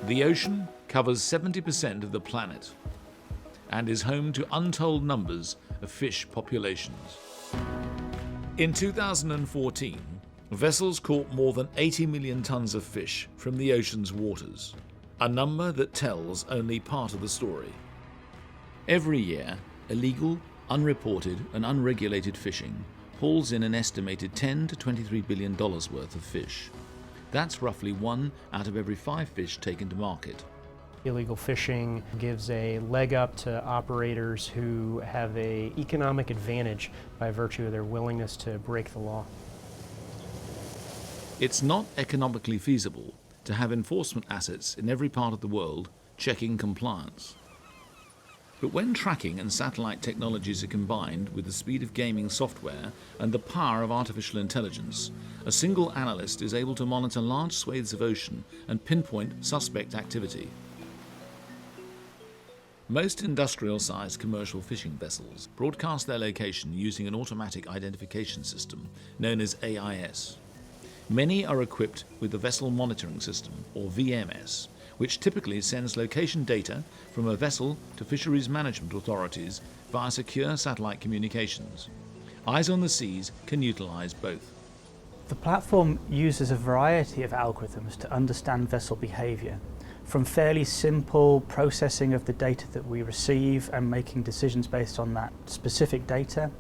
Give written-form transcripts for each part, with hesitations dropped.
The ocean covers 70% of the planet and is home to untold numbers of fish populations. In 2014, vessels caught more than 80 million tons of fish from the ocean's waters, a number that tells only part of the story. Every year, illegal, unreported and unregulated fishing hauls in an estimated $10 to $23 billion worth of fish. That's roughly 1 out of every 5 fish taken to market. Illegal fishing gives a leg up to operators who have an economic advantage by virtue of their willingness to break the law. It's not economically feasible to have enforcement assets in every part of the world checking compliance. But when tracking and satellite technologies are combined with the speed of gaming software and the power of artificial intelligence, a single analyst is able to monitor large swathes of ocean and pinpoint suspect activity. Most industrial-sized commercial fishing vessels broadcast their location using an automatic identification system known as AIS. Many are equipped with the Vessel Monitoring System, or VMS, which typically sends location data from a vessel to fisheries management authorities via secure satellite communications. Eyes on the Seas can utilize both. The platform uses a variety of algorithms to understand vessel behavior, from fairly simple processing of the data that we receive and making decisions based on that specific data,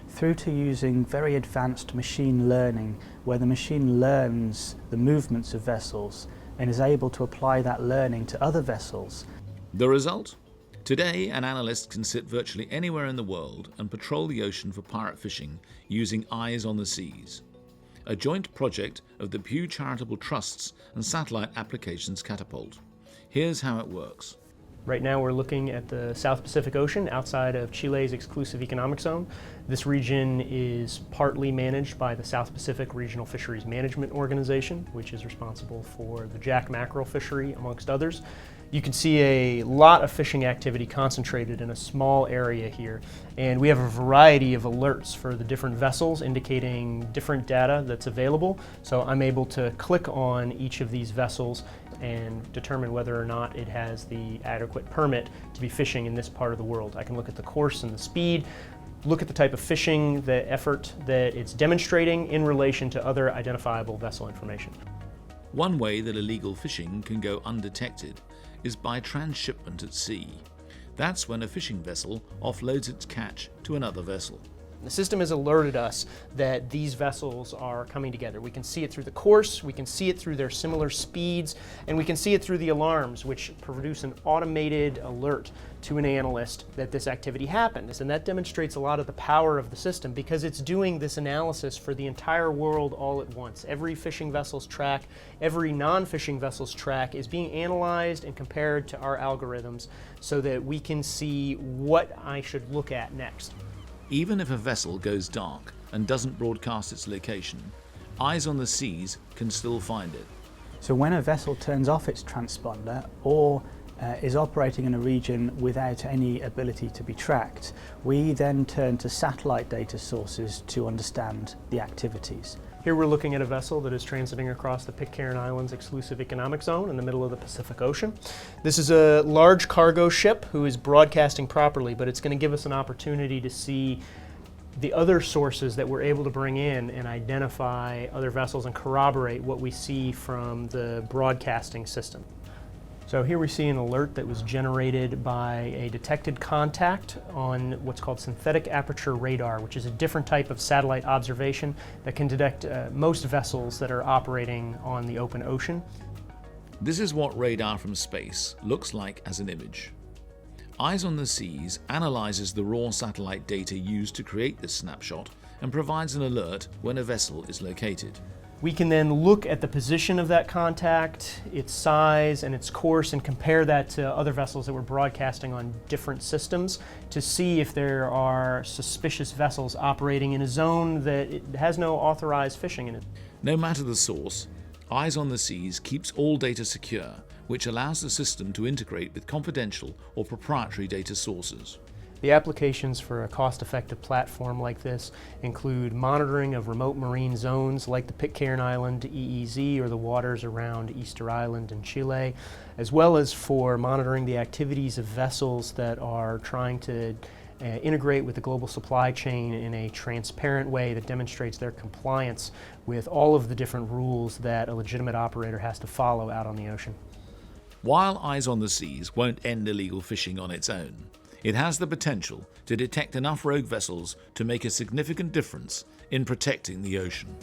through to using very advanced machine learning, where the machine learns the movements of vessels and is able to apply that learning to other vessels. The result? Today, an analyst can sit virtually anywhere in the world and patrol the ocean for pirate fishing using Eyes on the Seas, a joint project of the Pew Charitable Trusts and Satellite Applications Catapult. Here's how it works. Right now we're looking at the South Pacific Ocean outside of Chile's exclusive economic zone. This region is partly managed by the South Pacific Regional Fisheries Management Organization, which is responsible for the jack mackerel fishery, amongst others. You can see a lot of fishing activity concentrated in a small area here, and we have a variety of alerts for the different vessels indicating different data that's available. So I'm able to click on each of these vessels and determine whether or not it has the adequate permit to be fishing in this part of the world. I can look at the course and the speed, look at the type of fishing, the effort that it's demonstrating in relation to other identifiable vessel information. One way that illegal fishing can go undetected is by transshipment at sea. That's when a fishing vessel offloads its catch to another vessel. The system has alerted us that these vessels are coming together. We can see it through the course, we can see it through their similar speeds, and we can see it through the alarms, which produce an automated alert to an analyst that this activity happens. And that demonstrates a lot of the power of the system because it's doing this analysis for the entire world all at once. Every fishing vessel's track, every non-fishing vessel's track is being analyzed and compared to our algorithms so that we can see what I should look at next. Even if a vessel goes dark and doesn't broadcast its location, Eyes on the Seas can still find it. So when a vessel turns off its transponder or is operating in a region without any ability to be tracked, we then turn to satellite data sources to understand the activities. Here we're looking at a vessel that is transiting across the Pitcairn Islands exclusive economic zone in the middle of the Pacific Ocean. This is a large cargo ship who is broadcasting properly, but it's going to give us an opportunity to see the other sources that we're able to bring in and identify other vessels and corroborate what we see from the broadcasting system. So here we see an alert that was generated by a detected contact on what's called synthetic aperture radar, which is a different type of satellite observation that can detect most vessels that are operating on the open ocean. This is what radar from space looks like as an image. Eyes on the Seas analyzes the raw satellite data used to create this snapshot and provides an alert when a vessel is located. We can then look at the position of that contact, its size and its course, and compare that to other vessels that we're broadcasting on different systems to see if there are suspicious vessels operating in a zone that it has no authorized fishing in it. No matter the source, Eyes on the Seas keeps all data secure, which allows the system to integrate with confidential or proprietary data sources. The applications for a cost-effective platform like this include monitoring of remote marine zones like the Pitcairn Island EEZ or the waters around Easter Island in Chile, as well as for monitoring the activities of vessels that are trying to integrate with the global supply chain in a transparent way that demonstrates their compliance with all of the different rules that a legitimate operator has to follow out on the ocean. While Eyes on the Seas won't end illegal fishing on its own, it has the potential to detect enough rogue vessels to make a significant difference in protecting the ocean.